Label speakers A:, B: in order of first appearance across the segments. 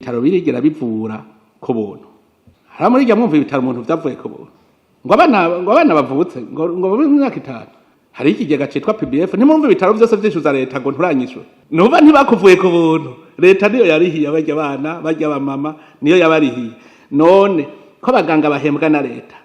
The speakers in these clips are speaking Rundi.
A: ibitaro birigera bivura ku buntu. Hari muri rya mwumva ibitaro umuntu vyavuye ku buntu. Ngo abana bavutse ngo mu myaka 5. Hari ikigega citwa PBF nimumva ibitaro byose vyishuza leta ngo nturanyishwe. Nuba ntibakuvuye ku buntu. Leta niyo yarihiye abajya abana, bajya abamama niyo yabarihiye. None ko abaganga bahembwa na leta.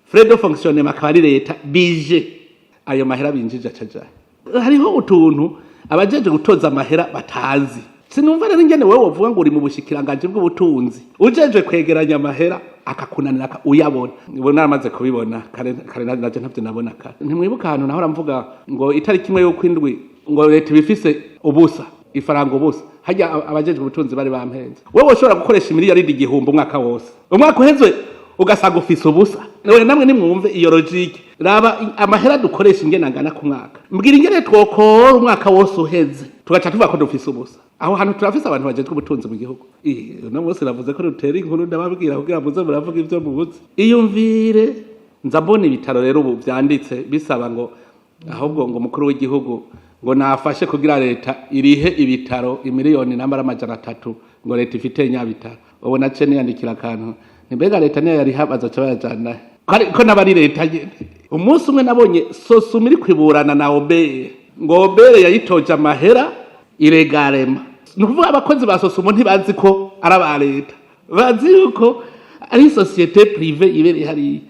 A: Frais de fonctionnement akaba ari leta bije. Ayo mahera binjije acaja. Hariho utuntu abajeje gutoza amahera batazi. Sinumva rero ingene wewe wovuga ngo uri mu bushikiranganje bw'ubutunzi ujeje kwegeranya amahera akakunanira uyabona. Ubu naramaze kubibona kare naje ntavyo nabona kare. Ntimwibuka ahantu naho ramvuga ngo itariki imwe yo kwindwi ngo leta bifise ubusa ifaranga ubusa hajya abajeje ubutunzi bari bampenze. Wewe ushobora gukoresha miliyari 100 umwaka wose. Umwaka uhezwe ugasaga ufise ubusa. Nawe namwe nimwumve iyo logique. Raba amahera dukoresha ingene angana ku mwaka. Mbwira ingene twokora umwaka wose uheze. Tugaca tuvuga ko dufise ubusa. Aho hantu turafise abantu bajeje ubutunzi mu gihugu. No munsi navuze ko rutera inkuru ndababwira kugira muze muravuga ivyo mubuze. Iyumvire nzabona ibitaro rero ubu vyanditse bisaba ngo ahubwo ngo mukuru w'igihugu ngo nafashe kugira leta irihe ibitaro imiliyoni nambara 300 ngo leta ifite nyabitaro. Ubu nace niyandikira kantu. Nimbega leta niyo yari habaza cyabajana. Ko nabari leta nyene. Umunsi umwe nabonye sosuma iri kwiburana na Obere. Ngo Obere yayitoje amahera iregarema. Nukuvuga abakozi ba sosuma ntibazi ko araba leta. Bazi yuko ari societe privée ibere hari